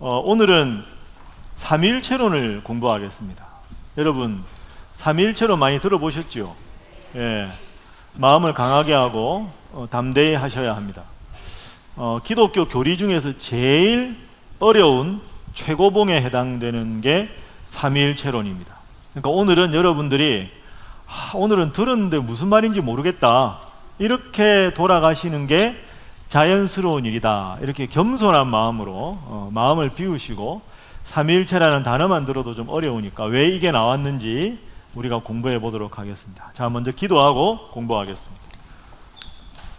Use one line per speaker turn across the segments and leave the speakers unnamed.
오늘은 삼위일체론을 공부하겠습니다. 여러분, 삼위일체론 많이 들어보셨죠? 예, 마음을 강하게 하고 담대히 하셔야 합니다. 기독교 교리 중에서 제일 어려운 최고봉에 해당되는 게 삼위일체론입니다. 그러니까 오늘은 여러분들이 오늘은 들었는데 무슨 말인지 모르겠다, 이렇게 돌아가시는 게 자연스러운 일이다, 이렇게 겸손한 마음으로 마음을 비우시고, 삼위일체라는 단어만 들어도 좀 어려우니까 왜 이게 나왔는지 우리가 공부해 보도록 하겠습니다. 자, 먼저 기도하고 공부하겠습니다.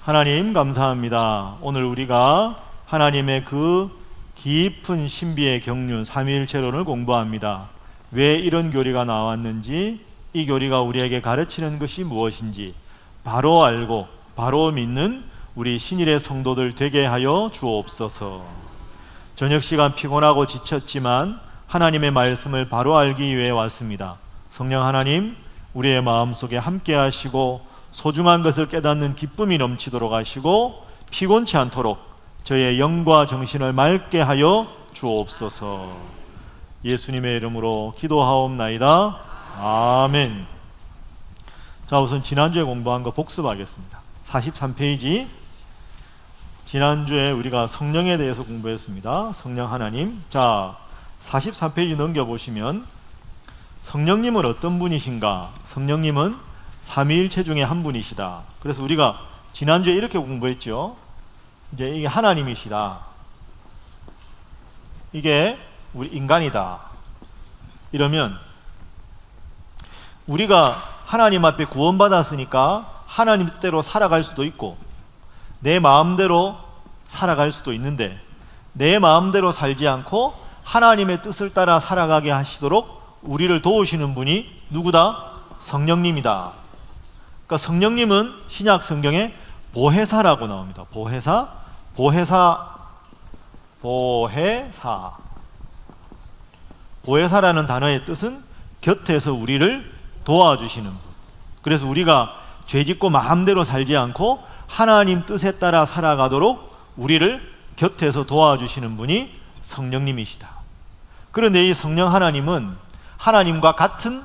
하나님 감사합니다. 오늘 우리가 하나님의 그 깊은 신비의 경륜 삼위일체론을 공부합니다. 왜 이런 교리가 나왔는지, 이 교리가 우리에게 가르치는 것이 무엇인지 바로 알고 바로 믿는 우리 신일의 성도들 되게 하여 주옵소서. 저녁 시간 피곤하고 지쳤지만 하나님의 말씀을 바로 알기 위해 왔습니다. 성령 하나님, 우리의 마음속에 함께 하시고 소중한 것을 깨닫는 기쁨이 넘치도록 하시고 피곤치 않도록 저의 영과 정신을 맑게 하여 주옵소서. 예수님의 이름으로 기도하옵나이다. 아멘. 자, 우선 지난주에 공부한 거 복습하겠습니다. 43페이지. 지난주에 우리가 성령에 대해서 공부했습니다. 성령 하나님. 자, 44페이지 넘겨보시면 성령님은 어떤 분이신가? 성령님은 삼위일체 중에 한 분이시다. 그래서 우리가 지난주에 이렇게 공부했죠. 이제 이게 하나님이시다, 이게 우리 인간이다, 이러면 우리가 하나님 앞에 구원받았으니까 하나님 뜻대로 살아갈 수도 있고 내 마음대로 살아갈 수도 있는데, 내 마음대로 살지 않고 하나님의 뜻을 따라 살아가게 하시도록 우리를 도우시는 분이 누구다? 성령님이다. 그러니까 성령님은 신약 성경에 보혜사라고 나옵니다. 보혜사라는 단어의 뜻은 곁에서 우리를 도와주시는 분. 그래서 우리가 죄짓고 마음대로 살지 않고 하나님 뜻에 따라 살아가도록 우리를 곁에서 도와주시는 분이 성령님이시다. 그런데 이 성령 하나님은 하나님과 같은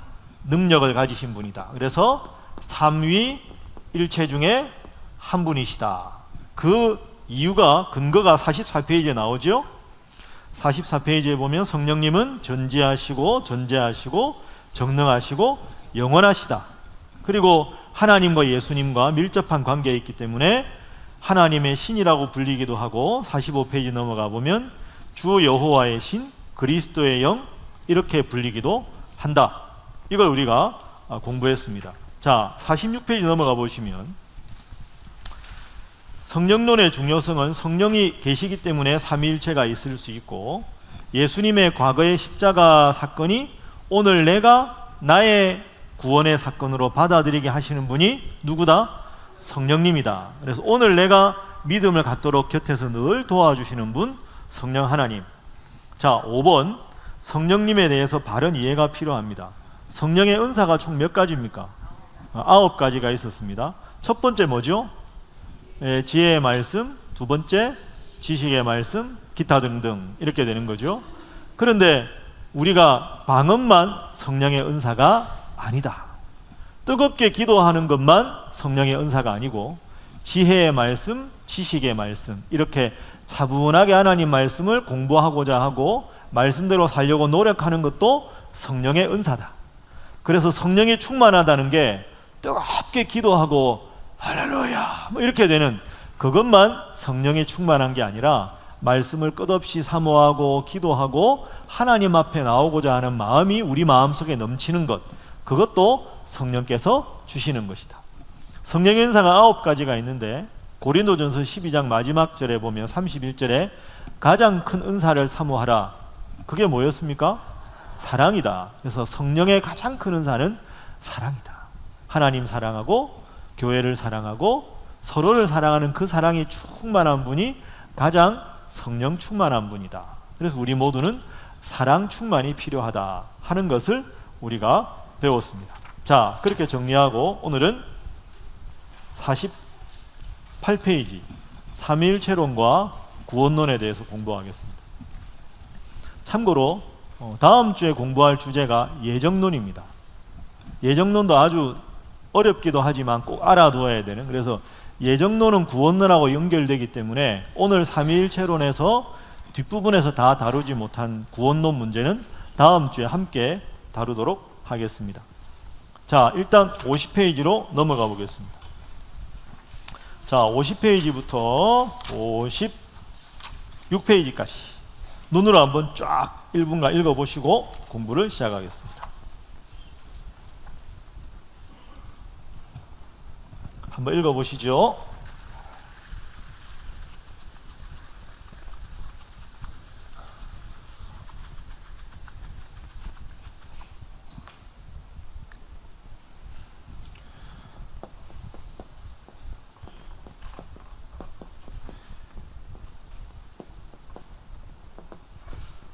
능력을 가지신 분이다. 그래서 삼위일체 중에 한 분이시다. 그 이유가, 근거가 44페이지에 나오죠. 44페이지에 보면 성령님은 전지하시고 존재하시고 정능하시고 영원하시다. 그리고 하나님과 예수님과 밀접한 관계에 있기 때문에 하나님의 신이라고 불리기도 하고, 45페이지 넘어가 보면 주 여호와의 신, 그리스도의 영, 이렇게 불리기도 한다. 이걸 우리가 공부했습니다. 자, 46페이지 넘어가 보시면 성령론의 중요성은 성령이 계시기 때문에 삼위일체가 있을 수 있고, 예수님의 과거의 십자가 사건이 오늘 내가 나의 구원의 사건으로 받아들이게 하시는 분이 누구다? 성령님이다. 그래서 오늘 내가 믿음을 갖도록 곁에서 늘 도와주시는 분, 성령 하나님. 자, 5번, 성령님에 대해서 바른 이해가 필요합니다. 성령의 은사가 총 몇 가지입니까? 9가지가 있었습니다. 첫 번째 뭐죠? 지혜의 말씀, 두 번째 지식의 말씀, 기타 등등, 이렇게 되는 거죠. 그런데 우리가 방언만 성령의 은사가 아니다. 뜨겁게 기도하는 것만 성령의 은사가 아니고, 지혜의 말씀, 지식의 말씀, 이렇게 차분하게 하나님 말씀을 공부하고자 하고 말씀대로 살려고 노력하는 것도 성령의 은사다. 그래서 성령이 충만하다는 게 뜨겁게 기도하고 할렐루야 이렇게 되는 그것만 성령이 충만한 게 아니라, 말씀을 끝없이 사모하고 기도하고 하나님 앞에 나오고자 하는 마음이 우리 마음속에 넘치는 것, 그것도 성령께서 주시는 것이다. 성령의 은사가 9가지가 있는데, 고린도전서 12장 마지막 절에 보면 31절에 가장 큰 은사를 사모하라. 그게 뭐였습니까? 사랑이다. 그래서 성령의 가장 큰 은사는 사랑이다. 하나님 사랑하고 교회를 사랑하고 서로를 사랑하는 그 사랑이 충만한 분이 가장 성령 충만한 분이다. 그래서 우리 모두는 사랑 충만이 필요하다 하는 것을 우리가 배웠습니다. 자, 그렇게 정리하고 오늘은 48페이지 삼위일체론과 구원론에 대해서 공부하겠습니다. 참고로 다음 주에 공부할 주제가 예정론입니다. 예정론도 아주 어렵기도 하지만 꼭 알아두어야 되는, 그래서 예정론은 구원론하고 연결되기 때문에 오늘 삼위일체론에서 뒷부분에서 다 다루지 못한 구원론 문제는 다음 주에 함께 다루도록 하겠습니다. 자, 일단 50페이지로 넘어가 보겠습니다. 자, 50페이지부터 56페이지까지 눈으로 한번 쫙 1분간 읽어보시고 공부를 시작하겠습니다. 한번 읽어보시죠.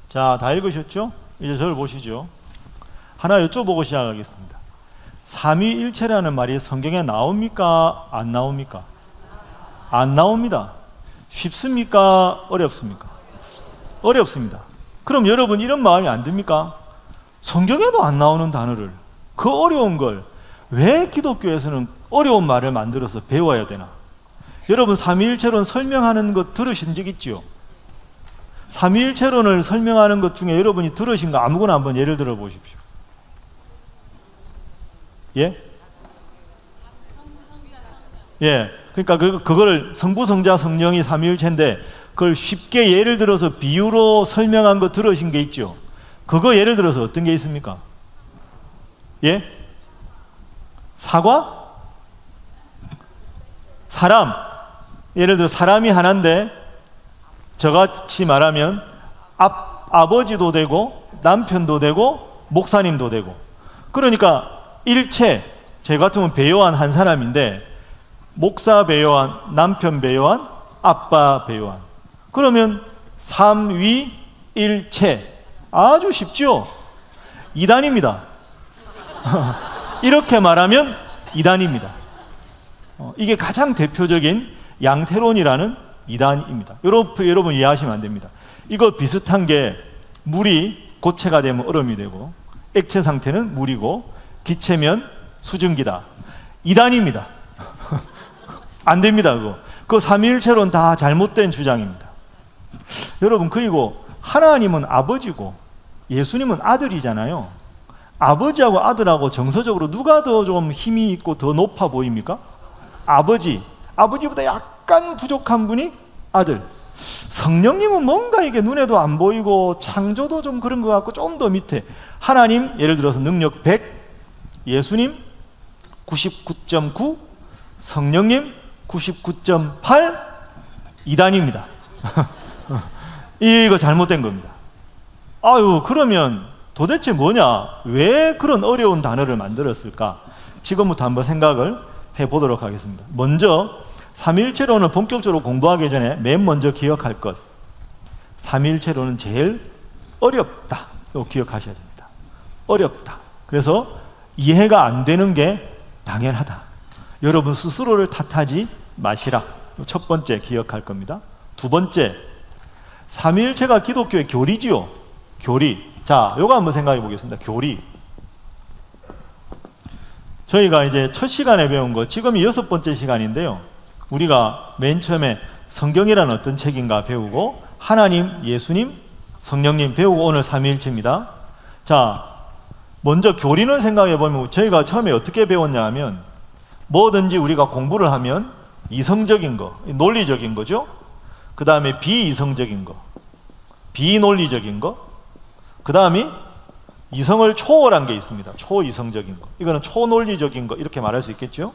자, 다 읽으셨죠? 이제 저를 보시죠. 하나 여쭤보고 시작하겠습니다. 삼위일체라는 말이 성경에 나옵니까? 안 나옵니까? 안 나옵니다. 쉽습니까? 어렵습니까? 어렵습니다. 그럼 여러분 이런 마음이 안 듭니까? 성경에도 안 나오는 단어를, 그 어려운 걸 왜 기독교에서는 어려운 말을 만들어서 배워야 되나? 여러분 삼위일체론 설명하는 거 들으신 적 있지요? 삼위일체론을 설명하는 것 중에 여러분이 들으신 거 아무거나 한번 예를 들어 보십시오. 예? 예. 그러니까 그거를 성부, 성자, 성령이 삼위일체인데 그걸 쉽게 예를 들어서 비유로 설명한 거 들으신 게 있죠. 그거 예를 들어서 어떤 게 있습니까? 예? 사과? 사람. 예를 들어 사람이 하나인데 저같이 말하면 아버지도 되고 남편도 되고 목사님도 되고, 그러니까 일체, 제 같으면 배요한 한 사람인데 목사 배요한, 남편 배요한, 아빠 배요한, 그러면 삼위일체. 아주 쉽죠? 이단입니다. 이렇게 말하면 이단입니다. 이게 가장 대표적인 양태론이라는 이단입니다. 여러분 이해하시면 안 됩니다. 이거 비슷한 게 물이 고체가 되면 얼음이 되고 액체 상태는 물이고 기체면 수증기다. 이단입니다. 안 됩니다. 그거 삼위일체론 다 잘못된 주장입니다. 여러분, 그리고 하나님은 아버지고 예수님은 아들이잖아요. 아버지하고 아들하고 정서적으로 누가 더 좀 힘이 있고 더 높아 보입니까? 아버지. 아버지보다 약간 부족한 분이 아들. 성령님은 뭔가 이게 눈에도 안 보이고 창조도 좀 그런 것 같고 좀 더 밑에. 하나님 예를 들어서 능력 100, 예수님 99.9, 성령님 99.8, 이단입니다. 이거 잘못된 겁니다. 아유, 그러면 도대체 뭐냐? 왜 그런 어려운 단어를 만들었을까? 지금부터 한번 생각을 해보도록 하겠습니다. 먼저 삼위일체론을 본격적으로 공부하기 전에 맨 먼저 기억할 것, 삼위일체론은 제일 어렵다. 이거 기억하셔야 됩니다. 어렵다. 그래서 이해가 안 되는 게 당연하다. 여러분 스스로를 탓하지 마시라. 첫 번째 기억할 겁니다. 두 번째, 삼위일체가 기독교의 교리지요. 교리. 자, 요거 한번 생각해 보겠습니다. 교리. 저희가 이제 첫 시간에 배운 거, 지금이 6번째 시간인데요. 우리가 맨 처음에 성경이란 어떤 책인가 배우고, 하나님, 예수님, 성령님 배우고, 오늘 삼위일체입니다. 자, 먼저 교리는 생각해 보면 저희가 처음에 어떻게 배웠냐 하면, 뭐든지 우리가 공부를 하면 이성적인 거, 논리적인 거죠. 그 다음에 비이성적인 거, 비논리적인 거, 그 다음이 이성을 초월한 게 있습니다. 초이성적인 거, 이거는 초논리적인 거, 이렇게 말할 수 있겠죠.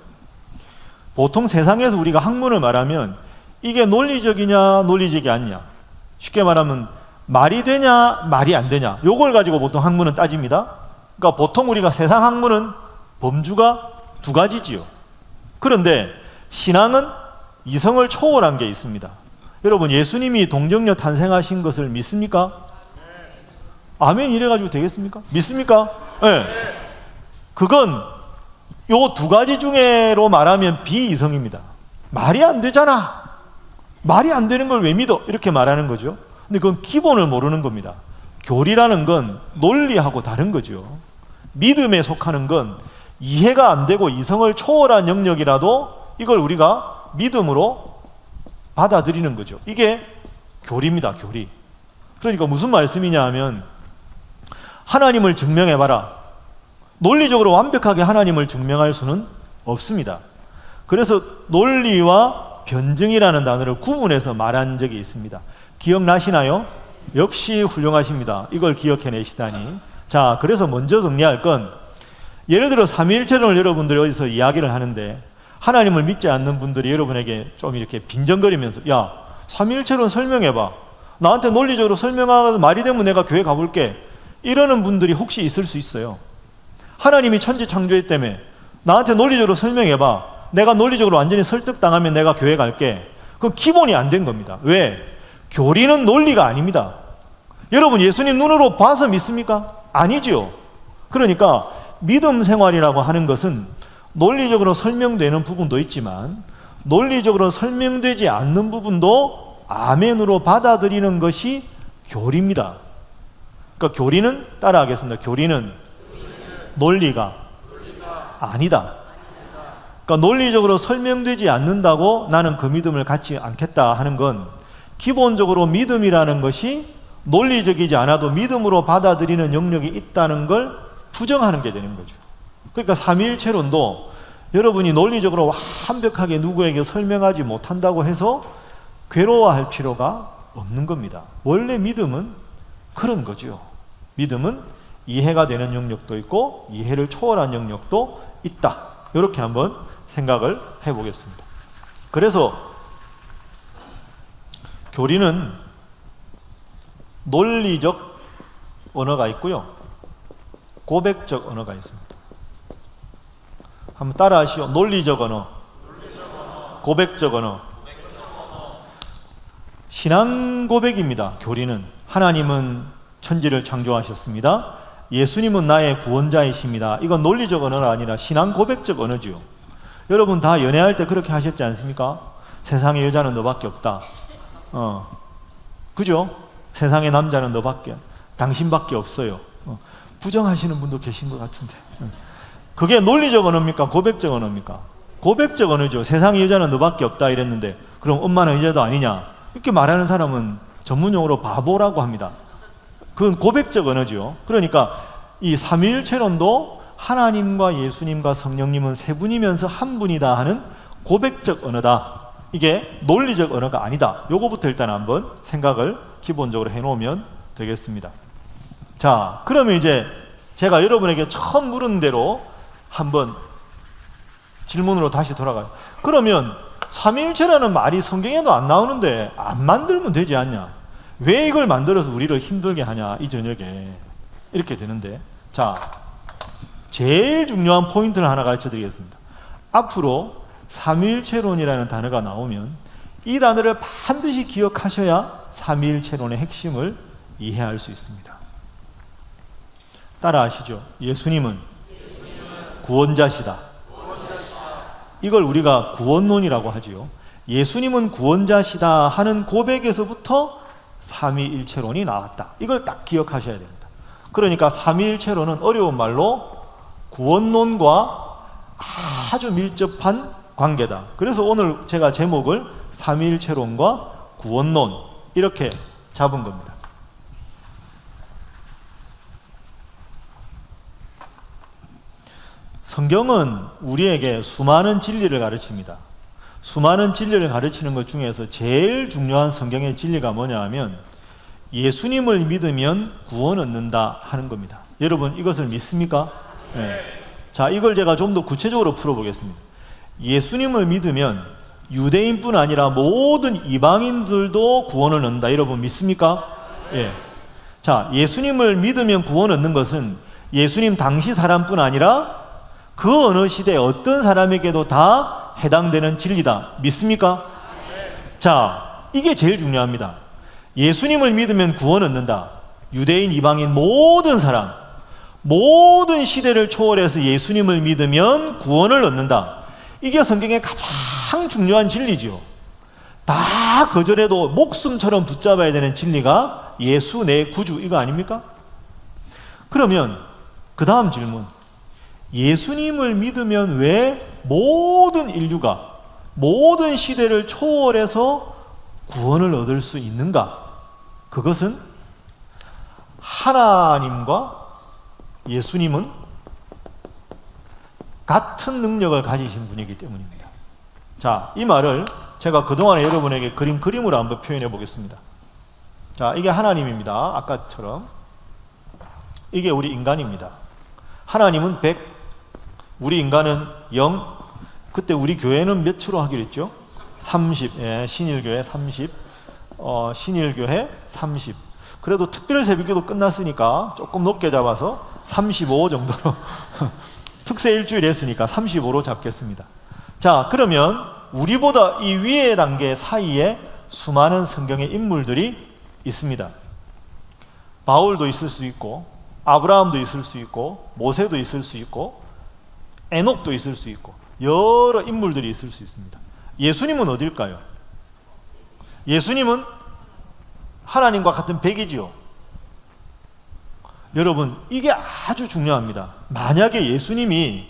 보통 세상에서 우리가 학문을 말하면 이게 논리적이냐 논리적이 아니냐, 쉽게 말하면 말이 되냐 말이 안 되냐, 요걸 가지고 보통 학문은 따집니다. 그러니까 보통 우리가 세상 학문은 범주가 두 가지지요. 그런데 신앙은 이성을 초월한 게 있습니다. 여러분, 예수님이 동정녀 탄생하신 것을 믿습니까? 아멘 이래가지고 되겠습니까? 믿습니까? 네. 그건 요 두 가지 중에로 말하면 비이성입니다. 말이 안 되잖아. 말이 안 되는 걸 왜 믿어? 이렇게 말하는 거죠. 근데 그건 기본을 모르는 겁니다. 교리라는 건 논리하고 다른 거죠. 믿음에 속하는 건 이해가 안 되고 이성을 초월한 영역이라도 이걸 우리가 믿음으로 받아들이는 거죠. 이게 교리입니다. 교리. 그러니까 무슨 말씀이냐 하면 하나님을 증명해봐라. 논리적으로 완벽하게 하나님을 증명할 수는 없습니다. 그래서 논리와 변증이라는 단어를 구분해서 말한 적이 있습니다. 기억나시나요? 역시 훌륭하십니다. 이걸 기억해내시다니. 자, 그래서 먼저 정리할 건 예를 들어 삼위일체론을 여러분들이 어디서 이야기를 하는데 하나님을 믿지 않는 분들이 여러분에게 좀 이렇게 빈정거리면서 야, 삼위일체론 설명해봐. 나한테 논리적으로 설명하고 말이 되면 내가 교회 가볼게. 이러는 분들이 혹시 있을 수 있어요. 하나님이 천지 창조했다며 나한테 논리적으로 설명해봐. 내가 논리적으로 완전히 설득당하면 내가 교회 갈게. 그건 기본이 안 된 겁니다. 왜? 교리는 논리가 아닙니다. 여러분 예수님 눈으로 봐서 믿습니까? 아니죠. 그러니까 믿음 생활이라고 하는 것은 논리적으로 설명되는 부분도 있지만 논리적으로 설명되지 않는 부분도 아멘으로 받아들이는 것이 교리입니다. 그러니까 교리는 따라하겠습니다. 교리는 논리가 아니다. 그러니까 논리적으로 설명되지 않는다고 나는 그 믿음을 갖지 않겠다 하는 건 기본적으로 믿음이라는 것이 논리적이지 않아도 믿음으로 받아들이는 영역이 있다는 걸 부정하는 게 되는 거죠. 그러니까 삼위일체론도 여러분이 논리적으로 완벽하게 누구에게 설명하지 못한다고 해서 괴로워할 필요가 없는 겁니다. 원래 믿음은 그런 거죠. 믿음은 이해가 되는 영역도 있고 이해를 초월한 영역도 있다. 이렇게 한번 생각을 해보겠습니다. 그래서 교리는 논리적 언어가 있고요. 고백적 언어가 있습니다. 한번 따라 하시오. 논리적 언어, 고백적 언어. 신앙 고백입니다. 교리는 하나님은 천지를 창조하셨습니다. 예수님은 나의 구원자이십니다. 이건 논리적 언어가 아니라 신앙 고백적 언어죠. 여러분 다 연애할 때 그렇게 하셨지 않습니까? 세상에 여자는 너밖에 없다. 그죠? 세상에 남자는 너밖에, 당신밖에 없어요. 부정하시는 분도 계신 것 같은데. 그게 논리적 언어입니까? 고백적 언어입니까? 고백적 언어죠. 세상에 여자는 너밖에 없다 이랬는데 그럼 엄마는 여자도 아니냐? 이렇게 말하는 사람은 전문용어로 바보라고 합니다. 그건 고백적 언어죠. 그러니까 이 삼위일체론도 하나님과 예수님과 성령님은 세 분이면서 한 분이다 하는 고백적 언어다. 이게 논리적 언어가 아니다. 요거부터 일단 한번 생각을 기본적으로 해놓으면 되겠습니다. 자, 그러면 이제 제가 여러분에게 처음 물은 대로 한번 질문으로 다시 돌아가요. 그러면 삼위일체라는 말이 성경에도 안 나오는데 안 만들면 되지 않냐? 왜 이걸 만들어서 우리를 힘들게 하냐? 이 저녁에 이렇게 되는데, 자, 제일 중요한 포인트를 하나 가르쳐 드리겠습니다. 앞으로 삼위일체론이라는 단어가 나오면 이 단어를 반드시 기억하셔야 삼위일체론의 핵심을 이해할 수 있습니다. 따라 하시죠. 예수님은 구원자시다. 이걸 우리가 구원론이라고 하지요. 예수님은 구원자시다 하는 고백에서부터 삼위일체론이 나왔다. 이걸 딱 기억하셔야 됩니다. 그러니까 삼위일체론은 어려운 말로 구원론과 아주 밀접한 관계다. 그래서 오늘 제가 제목을 삼위일체론과 구원론 이렇게 잡은 겁니다. 성경은 우리에게 수많은 진리를 가르칩니다. 수많은 진리를 가르치는 것 중에서 제일 중요한 성경의 진리가 뭐냐 하면 예수님을 믿으면 구원 얻는다 하는 겁니다. 여러분 이것을 믿습니까? 네. 자, 이걸 제가 좀 더 구체적으로 풀어보겠습니다. 예수님을 믿으면 유대인뿐 아니라 모든 이방인들도 구원을 얻는다. 여러분 믿습니까? 예. 자, 예수님을 믿으면 구원 얻는 것은 예수님 당시 사람뿐 아니라 그 어느 시대 어떤 사람에게도 다 해당되는 진리다. 믿습니까? 자, 이게 제일 중요합니다. 예수님을 믿으면 구원 얻는다. 유대인, 이방인 모든 사람, 모든 시대를 초월해서 예수님을 믿으면 구원을 얻는다. 이게 성경의 가장 중요한 진리죠. 다 거절해도 목숨처럼 붙잡아야 되는 진리가 예수 내 구주 이거 아닙니까? 그러면 그 다음 질문, 예수님을 믿으면 왜 모든 인류가 모든 시대를 초월해서 구원을 얻을 수 있는가? 그것은 하나님과 예수님은 같은 능력을 가지신 분이기 때문입니다. 자, 이 말을 제가 그동안에 여러분에게 그림으로 한번 표현해 보겠습니다. 자, 이게 하나님입니다. 아까처럼. 이게 우리 인간입니다. 하나님은 100, 우리 인간은 0. 그때 우리 교회는 몇으로 하기로 했죠? 30. 예, 신일교회 30. 신일교회 30. 그래도 특별 새벽기도 끝났으니까 조금 높게 잡아서 35 정도로 특세 일주일 했으니까 35로 잡겠습니다. 자, 그러면 우리보다 이 위의 단계 사이에 수많은 성경의 인물들이 있습니다. 바울도 있을 수 있고, 아브라함도 있을 수 있고, 모세도 있을 수 있고, 에녹도 있을 수 있고, 여러 인물들이 있을 수 있습니다. 예수님은 어딜까요? 예수님은 하나님과 같은 100이지요. 여러분, 이게 아주 중요합니다. 만약에 예수님이,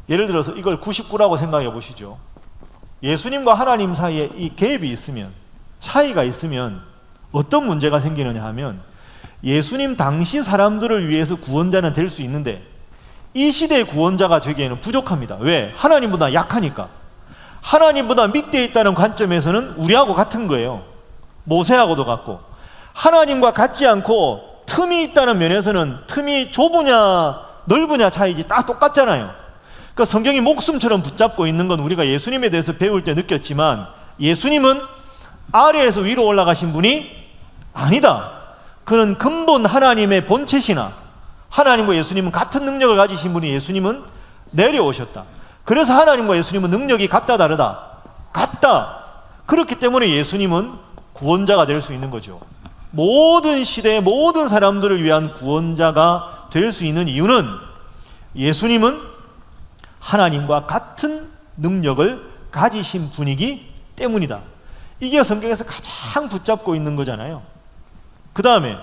예를 들어서 이걸 99라고 생각해 보시죠. 예수님과 하나님 사이에 이 갭이 있으면, 차이가 있으면 어떤 문제가 생기느냐 하면, 예수님 당시 사람들을 위해서 구원자는 될 수 있는데 이 시대의 구원자가 되기에는 부족합니다. 왜? 하나님보다 약하니까. 하나님보다 밑에 있다는 관점에서는 우리하고 같은 거예요. 모세하고도 같고. 하나님과 같지 않고 틈이 있다는 면에서는 틈이 좁으냐 넓으냐 차이지 딱 똑같잖아요. 그러니까 성경이 목숨처럼 붙잡고 있는 건 우리가 예수님에 대해서 배울 때 느꼈지만, 예수님은 아래에서 위로 올라가신 분이 아니다. 그는 근본 하나님의 본체시나 하나님과 예수님은 같은 능력을 가지신 분이 예수님은 내려오셨다. 그래서 하나님과 예수님은 능력이 같다 다르다? 같다. 그렇기 때문에 예수님은 구원자가 될 수 있는 거죠. 모든 시대의 모든 사람들을 위한 구원자가 될 수 있는 이유는 예수님은 하나님과 같은 능력을 가지신 분이기 때문이다. 이게 성경에서 가장 붙잡고 있는 거잖아요. 그 다음에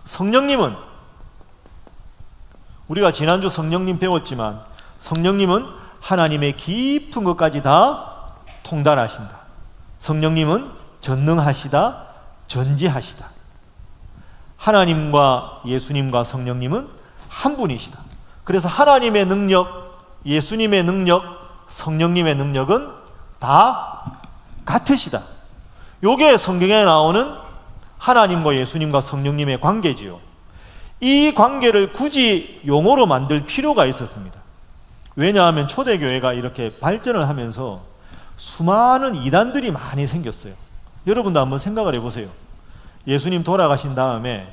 성령님은, 우리가 지난주 성령님 배웠지만 성령님은 하나님의 깊은 것까지 다 통달하신다. 성령님은 전능하시다, 전지하시다. 하나님과 예수님과 성령님은 한 분이시다. 그래서 하나님의 능력, 예수님의 능력, 성령님의 능력은 다 같으시다. 요게 성경에 나오는 하나님과 예수님과 성령님의 관계지요. 이 관계를 굳이 용어로 만들 필요가 있었습니다. 왜냐하면 초대교회가 이렇게 발전을 하면서 수많은 이단들이 많이 생겼어요. 여러분도 한번 생각을 해보세요. 예수님 돌아가신 다음에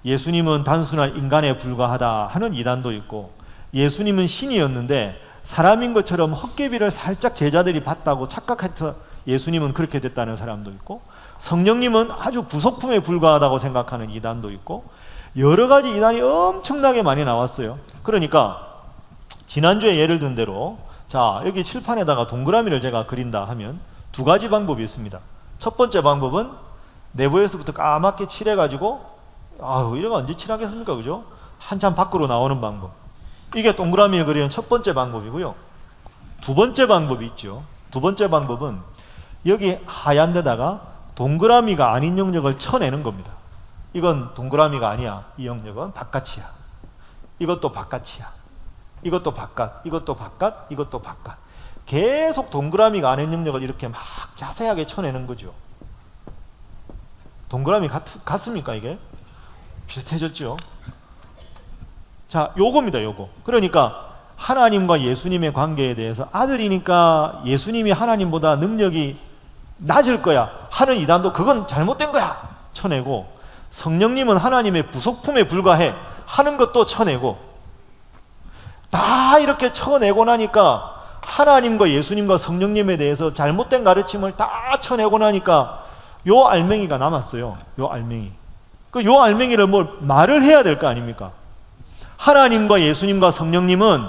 예수님은 단순한 인간에 불과하다 하는 이단도 있고, 예수님은 신이었는데 사람인 것처럼 헛개비를 살짝 제자들이 봤다고 착각해서 예수님은 그렇게 됐다는 사람도 있고, 성령님은 아주 부속품에 불과하다고 생각하는 이단도 있고, 여러 가지 이단이 엄청나게 많이 나왔어요. 그러니까 지난주에 예를 든 대로, 자, 여기 칠판에다가 동그라미를 제가 그린다 하면 두 가지 방법이 있습니다. 첫 번째 방법은 내부에서부터 까맣게 칠해가지고, 아유, 이런 거 언제 칠하겠습니까? 그죠? 한참 밖으로 나오는 방법. 이게 동그라미를 그리는 첫 번째 방법이고요. 두 번째 방법이 있죠. 두 번째 방법은 여기 하얀 데다가 동그라미가 아닌 영역을 쳐내는 겁니다. 이건 동그라미가 아니야. 이 영역은 바깥이야. 이것도 바깥이야. 이것도 바깥, 이것도 바깥, 이것도 바깥. 계속 동그라미가 아닌 영역을 이렇게 막 자세하게 쳐내는 거죠. 동그라미 같습니까 이게? 비슷해졌죠? 자, 요겁니다, 요거. 그러니까 하나님과 예수님의 관계에 대해서 아들이니까 예수님이 하나님보다 능력이 낮을 거야 하는 이단도 그건 잘못된 거야 쳐내고, 성령님은 하나님의 부속품에 불과해 하는 것도 쳐내고, 다 이렇게 쳐내고 나니까 하나님과 예수님과 성령님에 대해서 잘못된 가르침을 다 쳐내고 나니까 요 알맹이가 남았어요. 요 알맹이. 요 알맹이를 뭐 말을 해야 될 거 아닙니까? 하나님과 예수님과 성령님은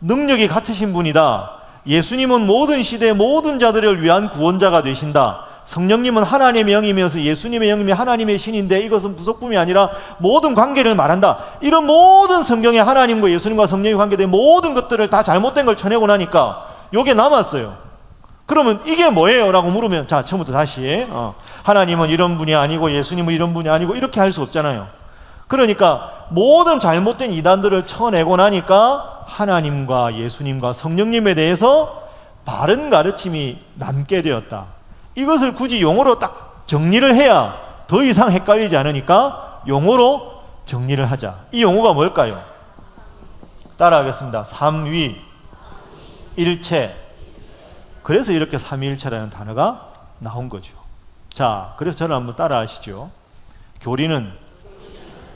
능력이 같으신 분이다. 예수님은 모든 시대 모든 자들을 위한 구원자가 되신다. 성령님은 하나님의 영이면서 예수님의 영임이 하나님의 신인데 이것은 부속품이 아니라 모든 관계를 말한다. 이런 모든 성경에 하나님과 예수님과 성령의 관계된 모든 것들을 다 잘못된 걸 쳐내고 나니까 요게 남았어요. 그러면 이게 뭐예요? 라고 물으면 자, 처음부터 다시 하나님은 이런 분이 아니고 예수님은 이런 분이 아니고 이렇게 할 수 없잖아요. 그러니까 모든 잘못된 이단들을 쳐내고 나니까 하나님과 예수님과 성령님에 대해서 바른 가르침이 남게 되었다. 이것을 굳이 용어로 딱 정리를 해야 더 이상 헷갈리지 않으니까 용어로 정리를 하자. 이 용어가 뭘까요? 따라하겠습니다. 삼위 일체. 그래서 이렇게 삼위일체라는 단어가 나온 거죠. 자, 그래서 저를 한번 따라 하시죠. 교리는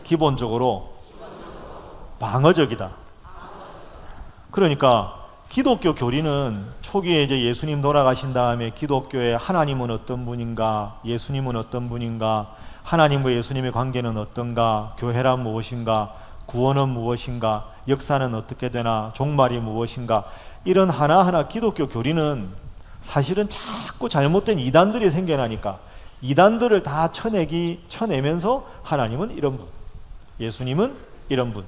기본적으로 방어적이다. 그러니까 기독교 교리는 초기에 이제 예수님 돌아가신 다음에 기독교의 하나님은 어떤 분인가, 예수님은 어떤 분인가, 하나님과 예수님의 관계는 어떤가, 교회란 무엇인가, 구원은 무엇인가, 역사는 어떻게 되나, 종말이 무엇인가, 이런 하나하나 기독교 교리는 사실은 자꾸 잘못된 이단들이 생겨나니까 이단들을 다 쳐내면서 하나님은 이런 분, 예수님은 이런 분,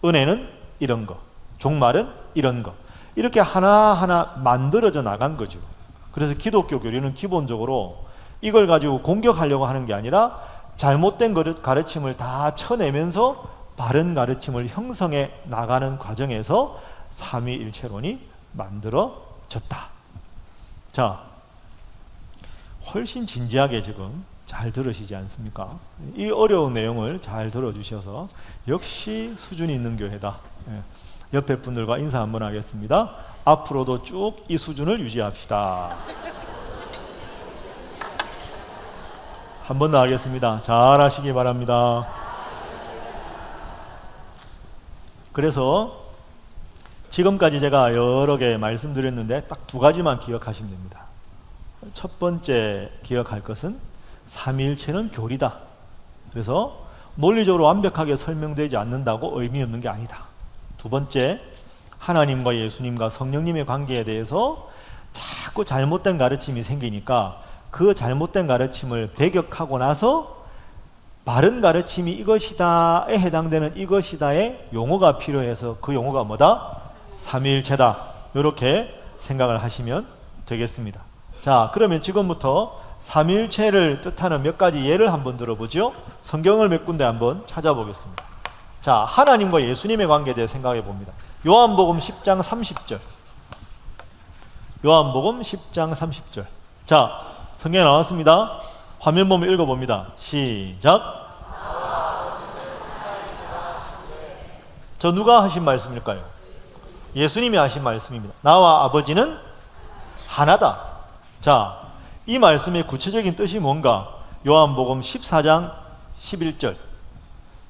은혜는 이런 거, 종말은 이런 거, 이렇게 하나하나 만들어져 나간 거죠. 그래서 기독교 교리는 기본적으로 이걸 가지고 공격하려고 하는 게 아니라 잘못된 가르침을 다 쳐내면서 바른 가르침을 형성해 나가는 과정에서 삼위일체론이 만들어졌다. 자, 훨씬 진지하게 지금 잘 들으시지 않습니까? 이 어려운 내용을 잘 들어주셔서 역시 수준이 있는 교회다. 옆에 분들과 인사 한번 하겠습니다. 앞으로도 쭉 이 수준을 유지합시다. 한 번 더 하겠습니다. 잘 하시기 바랍니다. 그래서 지금까지 제가 여러 개 말씀드렸는데 딱 두 가지만 기억하시면 됩니다. 첫 번째 기억할 것은 삼위일체는 교리다. 그래서 논리적으로 완벽하게 설명되지 않는다고 의미 없는 게 아니다. 두 번째, 하나님과 예수님과 성령님의 관계에 대해서 자꾸 잘못된 가르침이 생기니까 그 잘못된 가르침을 배격하고 나서 바른 가르침이 이것이다에 해당되는 이것이다의 용어가 필요해서 그 용어가 뭐다? 삼위일체다. 이렇게 생각을 하시면 되겠습니다. 자, 그러면 지금부터 삼위일체를 뜻하는 몇 가지 예를 한번 들어보죠. 성경을 몇 군데 한번 찾아보겠습니다. 자, 하나님과 예수님의 관계에 대해 생각해 봅니다. 요한복음 10장 30절. 요한복음 10장 30절. 자, 성경에 나왔습니다. 화면 보면 읽어봅니다. 시작. 저 누가 하신 말씀일까요? 예수님이 하신 말씀입니다. 나와 아버지는 하나다. 자, 이 말씀의 구체적인 뜻이 뭔가? 요한복음 14장 11절.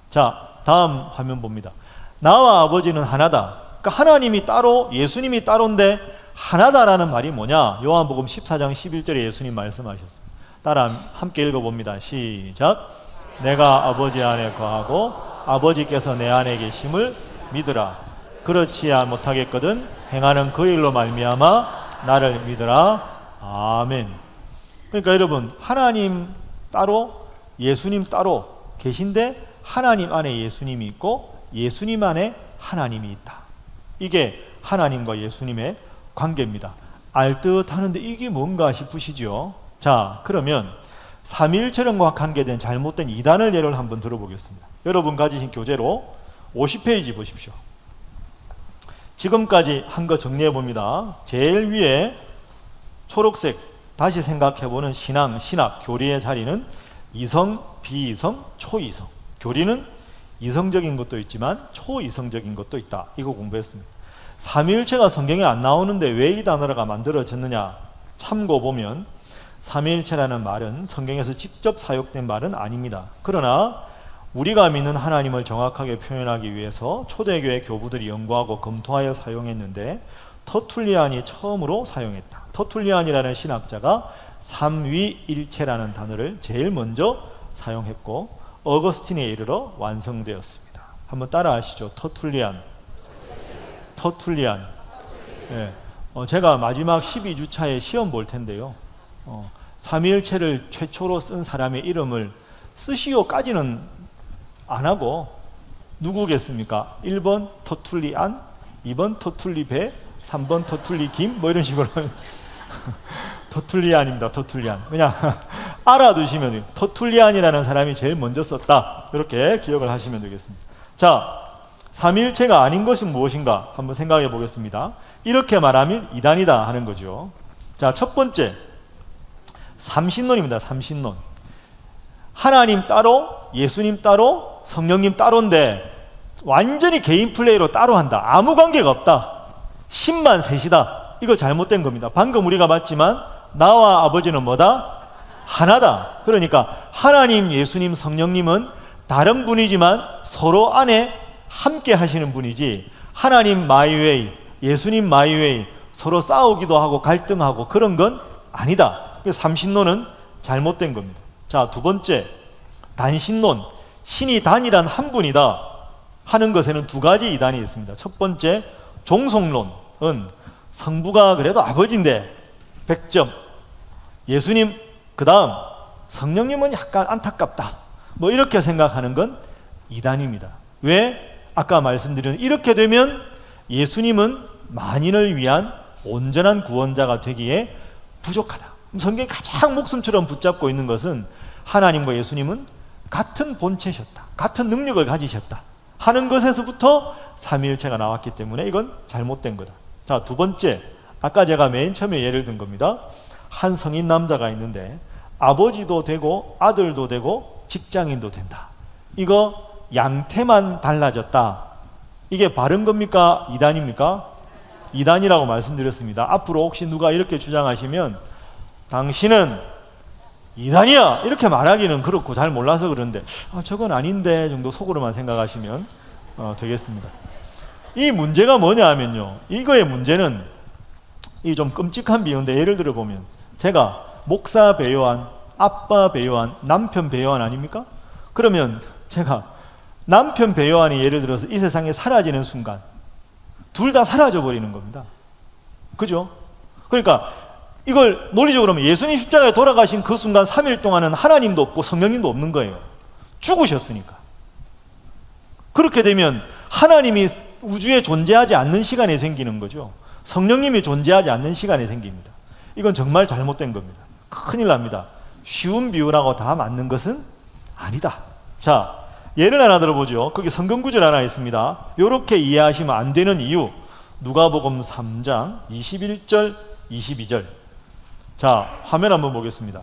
자, 다음 화면 봅니다. 나와 아버지는 하나다. 그러니까 하나님이 따로, 예수님이 따로인데 하나다라는 말이 뭐냐? 요한복음 14장 11절에 예수님 말씀하셨습니다. 따라 함께 읽어봅니다. 시작. 내가 아버지 안에 거하고 아버지께서 내 안에 계심을 믿으라. 그렇지 못하겠거든 행하는 그 일로 말미암아 나를 믿으라. 아멘. 그러니까 여러분, 하나님 따로 예수님 따로 계신데 하나님 안에 예수님이 있고 예수님 안에 하나님이 있다. 이게 하나님과 예수님의 관계입니다. 알듯하는데 이게 뭔가 싶으시죠? 자, 그러면 삼위일체론과 관계된 잘못된 이단을 예를 한번 들어보겠습니다. 여러분 가지신 교재로 50페이지 보십시오. 지금까지 한 거 정리해 봅니다. 제일 위에 초록색 다시 생각해보는 신앙, 신학, 교리의 자리는 이성, 비이성, 초이성. 교리는 이성적인 것도 있지만 초이성적인 것도 있다. 이거 공부했습니다. 삼위일체가 성경에 안 나오는데 왜 이 단어가 만들어졌느냐? 참고 보면 삼위일체라는 말은 성경에서 직접 사용된 말은 아닙니다. 그러나 우리가 믿는 하나님을 정확하게 표현하기 위해서 초대교회 교부들이 연구하고 검토하여 사용했는데 터툴리안이 처음으로 사용했다. 터툴리안이라는 신학자가 삼위일체라는 단어를 제일 먼저 사용했고 어거스틴에 이르러 완성되었습니다. 한번 따라하시죠. 터툴리안. 제가 마지막 12주차에 시험 볼 텐데요. 삼위일체를 최초로 쓴 사람의 이름을 쓰시오까지는 안 하고 누구겠습니까? 1번 터툴리안, 2번 터툴리베, 3번 터툴리김 뭐 이런 식으로 터툴리안입니다. 터툴리안. 그냥 알아두시면 돼요. 터툴리안이라는 사람이 제일 먼저 썼다. 이렇게 기억을 하시면 되겠습니다. 자, 삼위일체가 아닌 것은 무엇인가 한번 생각해 보겠습니다. 이렇게 말하면 이단이다 하는 거죠. 자, 첫 번째 삼신론입니다. 삼신론. 하나님 따로, 예수님 따로, 성령님 따로인데 완전히 개인 플레이로 따로 한다. 아무 관계가 없다. 신만 셋이다. 이거 잘못된 겁니다. 방금 우리가 봤지만 나와 아버지는 뭐다? 하나다. 그러니까 하나님, 예수님, 성령님은 다른 분이지만 서로 안에 함께 하시는 분이지, 하나님 마이웨이, 예수님 마이웨이, 서로 싸우기도 하고 갈등하고 그런 건 아니다. 그래서 삼신론은 잘못된 겁니다. 자, 두 번째 단신론. 신이 단이란 한 분이다 하는 것에는 두 가지 이단이 있습니다. 첫 번째 종속론은 성부가 그래도 아버지인데 100점, 예수님 그 다음 성령님은 약간 안타깝다, 뭐 이렇게 생각하는 건 이단입니다. 왜? 아까 말씀드린 이렇게 되면 예수님은 만인을 위한 온전한 구원자가 되기에 부족하다. 성경이 가장 목숨처럼 붙잡고 있는 것은 하나님과 예수님은 같은 본체셨다, 같은 능력을 가지셨다 하는 것에서부터 삼위일체가 나왔기 때문에 이건 잘못된 거다. 자, 두 번째, 아까 제가 맨 처음에 예를 든 겁니다. 한 성인 남자가 있는데 아버지도 되고 아들도 되고 직장인도 된다. 이거 양태만 달라졌다. 이게 바른 겁니까? 이단입니까? 이단이라고 말씀드렸습니다. 앞으로 혹시 누가 이렇게 주장하시면 당신은 이단이야 이렇게 말하기는 그렇고 잘 몰라서 그런데 저건 아닌데 정도 속으로만 생각하시면 되겠습니다. 이 문제가 뭐냐 하면요, 이거의 문제는 이 좀 끔찍한 비유인데, 예를 들어 보면 제가 목사 배요한, 아빠 배요한, 남편 배요한 아닙니까? 그러면 제가 남편 배요한이 예를 들어서 이 세상에 사라지는 순간 둘 다 사라져 버리는 겁니다. 그죠? 그러니까 이걸 논리적으로 하면 예수님 십자가에 돌아가신 그 순간 3일 동안은 하나님도 없고 성령님도 없는 거예요. 죽으셨으니까. 그렇게 되면 하나님이 우주에 존재하지 않는 시간이 생기는 거죠. 성령님이 존재하지 않는 시간이 생깁니다. 이건 정말 잘못된 겁니다. 큰일 납니다. 쉬운 비유라고 다 맞는 것은 아니다. 자, 예를 하나 들어보죠. 거기 성경 구절 하나 있습니다. 이렇게 이해하시면 안 되는 이유. 누가복음 3장 21절 22절. 자, 화면 한번 보겠습니다.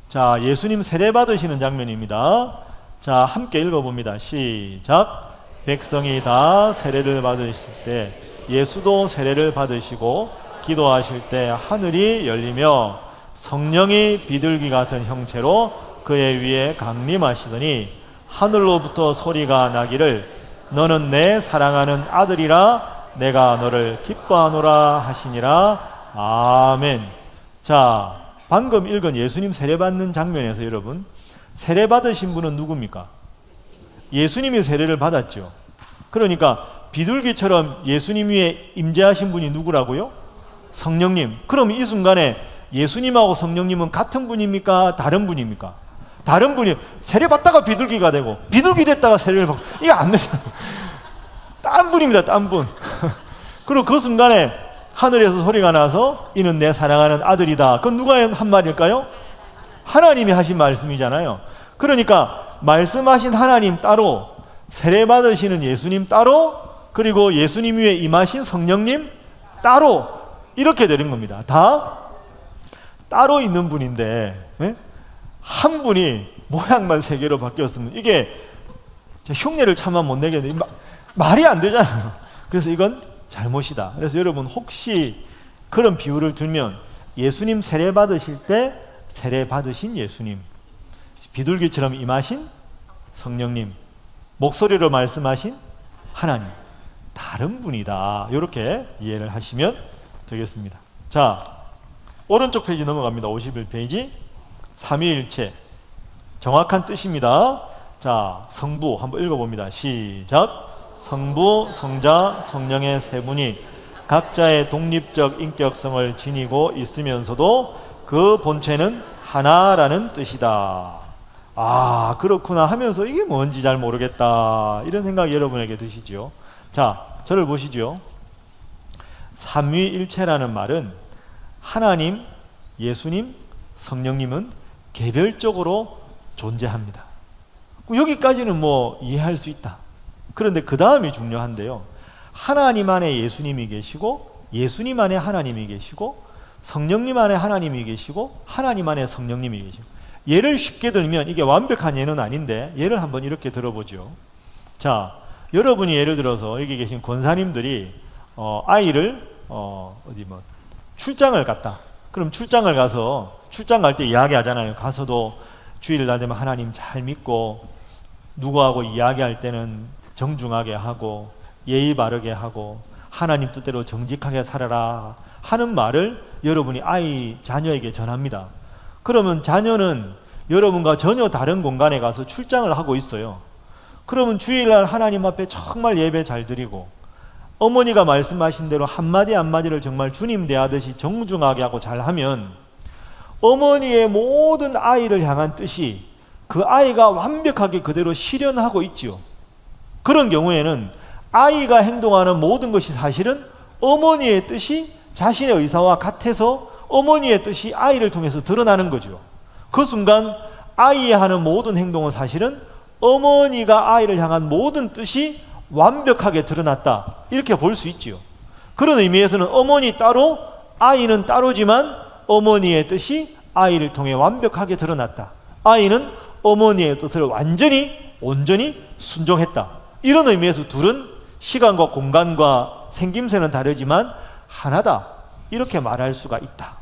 자, 예수님 세례 받으시는 장면입니다. 자, 함께 읽어봅니다. 시작. 백성이 다 세례를 받으실 때 예수도 세례를 받으시고 기도하실 때 하늘이 열리며 성령이 비둘기 같은 형체로 그의 위에 강림하시더니 하늘로부터 소리가 나기를 너는 내 사랑하는 아들이라 내가 너를 기뻐하노라 하시니라. 아멘. 자, 방금 읽은 예수님 세례받는 장면에서 여러분, 세례받으신 분은 누굽니까? 예수님이 세례를 받았죠. 그러니까 비둘기처럼 예수님 위에 임재하신 분이 누구라고요? 성령님. 그럼 이 순간에 예수님하고 성령님은 같은 분입니까? 다른 분입니까? 다른 분이. 세례받다가 비둘기가 되고 비둘기 됐다가 세례를 받고 이거 안 되잖아요. 딴 분입니다. 딴 분. 그리고 그 순간에 하늘에서 소리가 나서 이는 내 사랑하는 아들이다. 그건 누가 한 말일까요? 하나님이 하신 말씀이잖아요. 그러니까 말씀하신 하나님 따로, 세례 받으시는 예수님 따로, 그리고 예수님 위에 임하신 성령님 따로, 이렇게 되는 겁니다. 다 따로 있는 분인데 한 분이 모양만 세 개로 바뀌었으면 이게 흉내를 차마 못 내겠는데 말이 안 되잖아요. 그래서 이건 잘못이다. 그래서 여러분 혹시 그런 비유를 들면 예수님 세례 받으실 때 세례 받으신 예수님, 비둘기처럼 임하신 성령님, 목소리로 말씀하신 하나님, 다른 분이다. 이렇게 이해를 하시면 되겠습니다. 자, 오른쪽 페이지 넘어갑니다. 51페이지. 삼위일체 정확한 뜻입니다. 자, 성부 한번 읽어봅니다. 시작. 성부, 성자, 성령의 세 분이 각자의 독립적 인격성을 지니고 있으면서도 그 본체는 하나라는 뜻이다. 아, 그렇구나 하면서 이게 뭔지 잘 모르겠다, 이런 생각이 여러분에게 드시죠. 자, 저를 보시죠. 삼위일체라는 말은 하나님, 예수님, 성령님은 개별적으로 존재합니다. 여기까지는 뭐 이해할 수 있다. 그런데 그 다음이 중요한데요. 하나님 안에 예수님이 계시고, 예수님 안에 하나님이 계시고, 성령님 안에 하나님이 계시고, 하나님 안에 성령님이 계시고. 예를 쉽게 들면, 이게 완벽한 예는 아닌데 예를 한번 이렇게 들어보죠. 자, 여러분이 예를 들어서 여기 계신 권사님들이 아이를 출장을 갔다. 그럼 출장을 가서 출장 갈 때 이야기하잖아요. 가서도 주일날 되면 하나님 잘 믿고, 누구하고 이야기할 때는 정중하게 하고 예의 바르게 하고 하나님 뜻대로 정직하게 살아라 하는 말을 여러분이 자녀에게 전합니다. 그러면 자녀는 여러분과 전혀 다른 공간에 가서 출장을 하고 있어요. 그러면 주일날 하나님 앞에 정말 예배 잘 드리고, 어머니가 말씀하신 대로 한마디 한마디를 정말 주님 대하듯이 정중하게 하고 잘하면 어머니의 모든 아이를 향한 뜻이 그 아이가 완벽하게 그대로 실현하고 있지요. 그런 경우에는 아이가 행동하는 모든 것이 사실은 어머니의 뜻이 자신의 의사와 같아서 어머니의 뜻이 아이를 통해서 드러나는 거죠. 그 순간 아이의 하는 모든 행동은 사실은 어머니가 아이를 향한 모든 뜻이 완벽하게 드러났다, 이렇게 볼 수 있지요. 그런 의미에서는 어머니 따로 아이는 따로지만 어머니의 뜻이 아이를 통해 완벽하게 드러났다. 아이는 어머니의 뜻을 온전히 순종했다. 이런 의미에서 둘은 시간과 공간과 생김새는 다르지만 하나다, 이렇게 말할 수가 있다.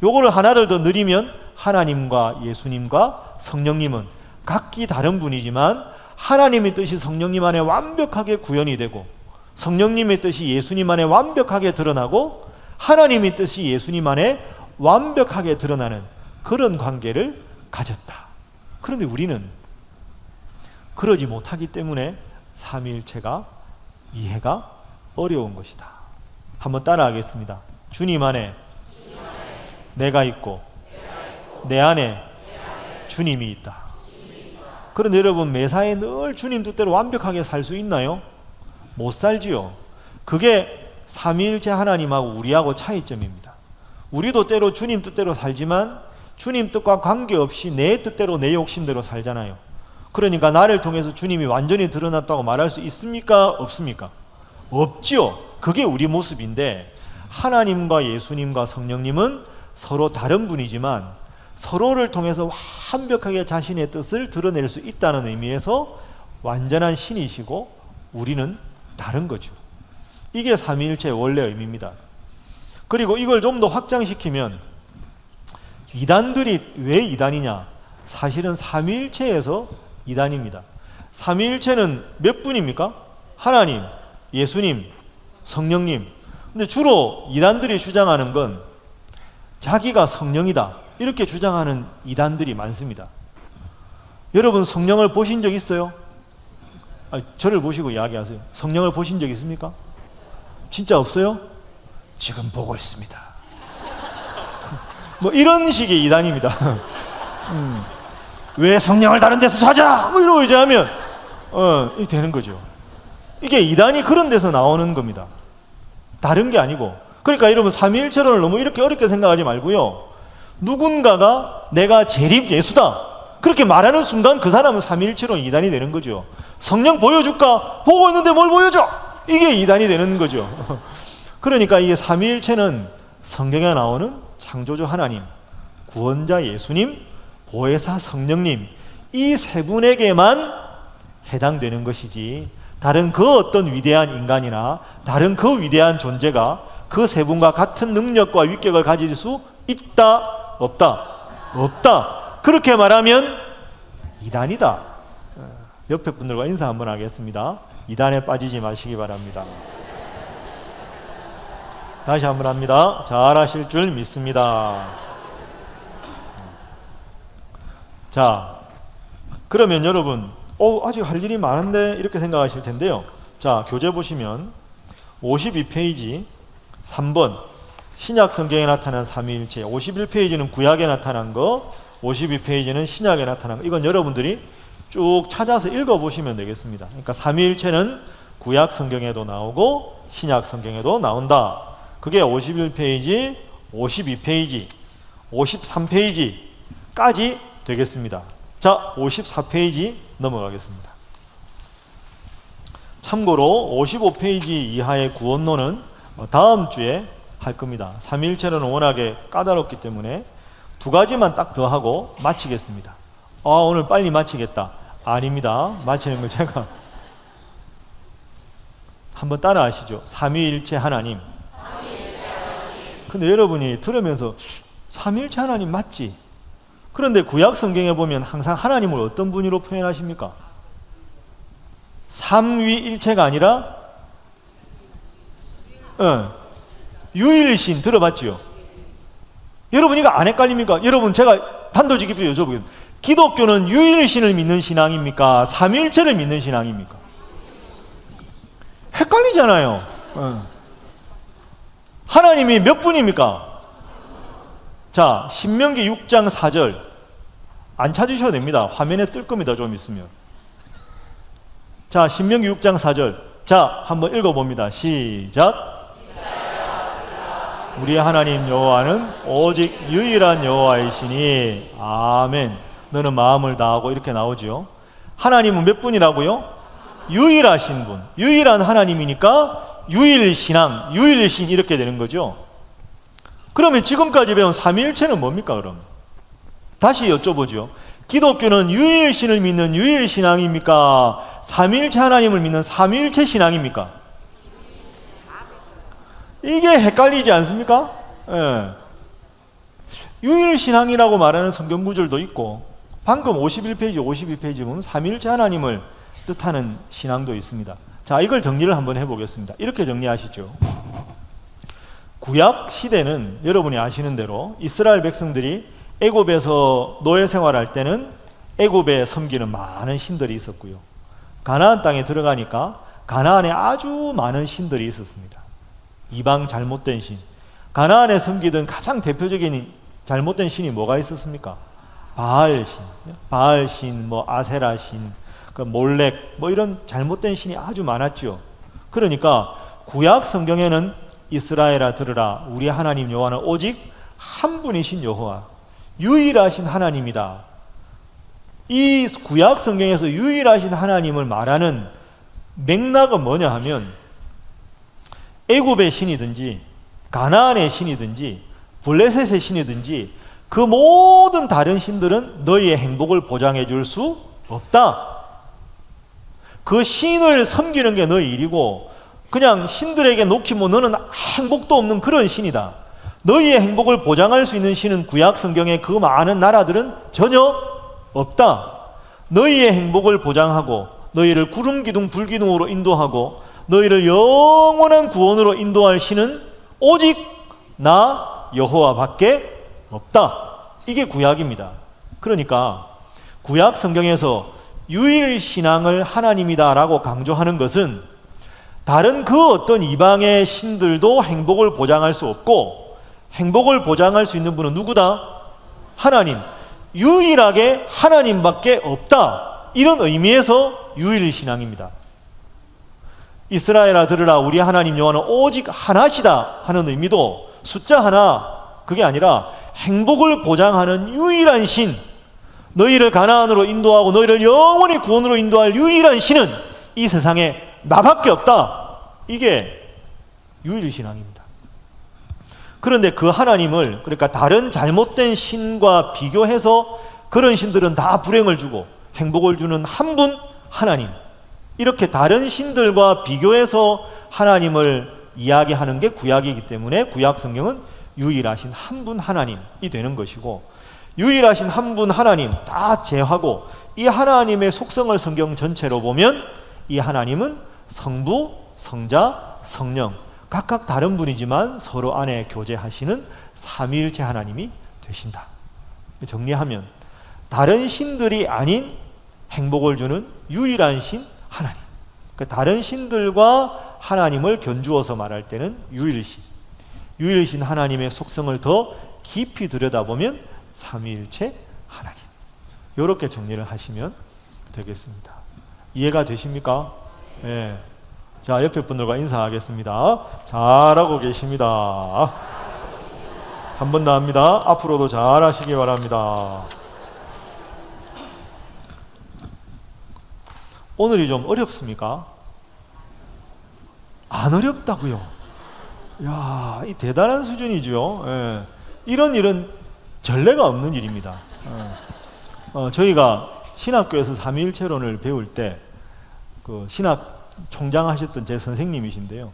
요거를 하나를 더 늘리면 하나님과 예수님과 성령님은 각기 다른 분이지만 하나님의 뜻이 성령님 안에 완벽하게 구현이 되고, 성령님의 뜻이 예수님 안에 완벽하게 드러나고, 하나님의 뜻이 예수님 안에 완벽하게 드러나는 그런 관계를 가졌다. 그런데 우리는 그러지 못하기 때문에 삼위일체가 이해가 어려운 것이다. 한번 따라하겠습니다. 주님 안에 내가 있고 내 안에 주님이 있다. 그런데 여러분, 매사에 늘 주님 뜻대로 완벽하게 살 수 있나요? 못 살지요. 그게 삼위일체 하나님하고 우리하고 차이점입니다. 우리도 때로 주님 뜻대로 살지만 주님 뜻과 관계없이 내 뜻대로 내 욕심대로 살잖아요. 그러니까 나를 통해서 주님이 완전히 드러났다고 말할 수 있습니까? 없습니까? 없지요. 그게 우리 모습인데, 하나님과 예수님과 성령님은 서로 다른 분이지만 서로를 통해서 완벽하게 자신의 뜻을 드러낼 수 있다는 의미에서 완전한 신이시고 우리는 다른 거죠. 이게 삼위일체의 원래 의미입니다. 그리고 이걸 좀 더 확장시키면 이단들이 왜 이단이냐? 사실은 삼위일체에서 이단입니다. 삼위일체는 몇 분입니까? 하나님, 예수님, 성령님. 근데 주로 이단들이 주장하는 건 자기가 성령이다, 이렇게 주장하는 이단들이 많습니다. 여러분, 성령을 보신 적 있어요? 저를 보시고 이야기하세요. 성령을 보신 적 있습니까? 진짜 없어요? 지금 보고 있습니다. 뭐 이런 식의 이단입니다. 왜 성령을 다른 데서 찾아? 뭐 이러고 이제 하면 이렇게 되는 거죠. 이게 이단이 그런 데서 나오는 겁니다. 다른 게 아니고. 그러니까 여러분, 삼위일체론을 너무 이렇게 어렵게 생각하지 말고요, 누군가가 내가 재림 예수다 그렇게 말하는 순간 그 사람은 삼위일체론 이단이 되는 거죠. 성령 보여줄까? 보고 있는데 뭘 보여줘? 이게 이단이 되는 거죠. 그러니까 이게 삼위일체는 성경에 나오는 창조주 하나님, 구원자 예수님, 보혜사 성령님, 이 세 분에게만 해당되는 것이지, 다른 그 어떤 위대한 인간이나 다른 그 위대한 존재가 그 세 분과 같은 능력과 위격을 가질 수 있다? 없다? 없다. 그렇게 말하면 이단이다. 옆에 분들과 인사 한번 하겠습니다. 이단에 빠지지 마시기 바랍니다. 다시 한번 합니다. 잘하실 줄 믿습니다. 자, 그러면 여러분, 아직 할 일이 많은데 이렇게 생각하실 텐데요. 자, 교재 보시면 52페이지 3번 신약 성경에 나타난 삼위일체, 51페이지는 구약에 나타난 거, 52페이지는 신약에 나타난 거. 이건 여러분들이 쭉 찾아서 읽어보시면 되겠습니다. 그러니까 삼위일체는 구약 성경에도 나오고 신약 성경에도 나온다. 그게 51페이지, 52페이지, 53페이지까지 되겠습니다. 자, 54페이지 넘어가겠습니다. 참고로 55페이지 이하의 구원론은 다음 주에 할 겁니다. 삼위일체는 워낙에 까다롭기 때문에 두 가지만 딱 더 하고 마치겠습니다. 오늘 빨리 마치겠다. 아닙니다. 마치는 걸 제가 한번 따라 하시죠. 삼위일체 하나님. 근데 여러분이 들으면서 삼위일체 하나님 맞지? 그런데 구약 성경에 보면 항상 하나님을 어떤 분으로 표현하십니까? 삼위일체가 아니라 유일신 들어봤죠? 여러분 이거 안 헷갈립니까? 여러분 제가 단도직입 여쭤보겠습니다. 기독교는 유일신을 믿는 신앙입니까? 삼위일체를 믿는 신앙입니까? 헷갈리잖아요. 하나님이 몇 분입니까? 자, 신명기 6장 4절 안 찾으셔도 됩니다. 화면에 뜰 겁니다. 좀 있으면. 자, 신명기 6장 4절. 자, 한번 읽어봅니다. 시작. 우리 하나님 여호와는 오직 유일한 여호와이시니 아멘. 너는 마음을 다하고 이렇게 나오죠. 하나님은 몇 분이라고요? 유일하신 분. 유일한 하나님이니까 유일신앙, 유일신 이렇게 되는 거죠. 그러면 지금까지 배운 삼위일체는 뭡니까 그럼? 다시 여쭤보죠. 기독교는 유일신을 믿는 유일신앙입니까? 삼위일체 하나님을 믿는 삼위일체 신앙입니까? 이게 헷갈리지 않습니까? 예. 유일신앙이라고 말하는 성경 구절도 있고 방금 51페이지, 52페이지 보면 삼위일체 하나님을 뜻하는 신앙도 있습니다. 자, 이걸 정리를 한번 해보겠습니다. 이렇게 정리하시죠. 구약 시대는 여러분이 아시는 대로 이스라엘 백성들이 애굽에서 노예 생활할 때는 애굽에 섬기는 많은 신들이 있었고요. 가나안 땅에 들어가니까 가나안에 아주 많은 신들이 있었습니다. 이방 잘못된 신. 가나안에 섬기던 가장 대표적인 잘못된 신이 뭐가 있었습니까? 바알신, 바알신, 아세라신, 몰렉, 이런 잘못된 신이 아주 많았죠. 그러니까 구약 성경에는 이스라엘아 들으라, 우리 하나님 여호와는 오직 한 분이신 여호와, 유일하신 하나님이다. 이 구약 성경에서 유일하신 하나님을 말하는 맥락은 뭐냐 하면 애굽의 신이든지 가나안의 신이든지 블레셋의 신이든지 그 모든 다른 신들은 너희의 행복을 보장해 줄 수 없다. 그 신을 섬기는 게 너희 일이고 그냥 신들에게 놓기면 너는 행복도 없는 그런 신이다. 너희의 행복을 보장할 수 있는 신은 구약 성경의 그 많은 나라들은 전혀 없다. 너희의 행복을 보장하고 너희를 구름 기둥 불 기둥으로 인도하고 너희를 영원한 구원으로 인도할 신은 오직 나 여호와밖에 없다. 이게 구약입니다. 그러니까 구약 성경에서 유일신앙을 하나님이다라고 강조하는 것은 다른 그 어떤 이방의 신들도 행복을 보장할 수 없고 행복을 보장할 수 있는 분은 누구다? 하나님. 유일하게 하나님밖에 없다. 이런 의미에서 유일신앙입니다. 이스라엘아 들으라, 우리 하나님 여호와는 오직 하나시다 하는 의미도 숫자 하나, 그게 아니라 행복을 보장하는 유일한 신, 너희를 가나안으로 인도하고 너희를 영원히 구원으로 인도할 유일한 신은 이 세상에 나밖에 없다. 이게 유일신앙입니다. 그런데 그 하나님을, 그러니까 다른 잘못된 신과 비교해서 그런 신들은 다 불행을 주고 행복을 주는 한 분 하나님, 이렇게 다른 신들과 비교해서 하나님을 이야기하는 게 구약이기 때문에 구약 성경은 유일하신 한 분 하나님이 되는 것이고, 유일하신 한 분 하나님 다 제하고 이 하나님의 속성을 성경 전체로 보면 이 하나님은 성부, 성자, 성령 각각 다른 분이지만 서로 안에 교제하시는 삼위일체 하나님이 되신다. 정리하면 다른 신들이 아닌 행복을 주는 유일한 신 하나님. 그러니까 다른 신들과 하나님을 견주어서 말할 때는 유일신, 유일신 하나님의 속성을 더 깊이 들여다보면 삼위일체 하나님. 이렇게 정리를 하시면 되겠습니다. 이해가 되십니까? 네. 자, 옆에 분들과 인사하겠습니다. 잘하고 계십니다. 한 번 더 합니다. 앞으로도 잘하시기 바랍니다. 오늘이 좀 어렵습니까? 안 어렵다고요? 이야, 이 대단한 수준이죠. 예. 이런 일은 전례가 없는 일입니다. 저희가 신학교에서 삼위일체론을 배울 때 그 신학 총장 하셨던 제 선생님이신데요.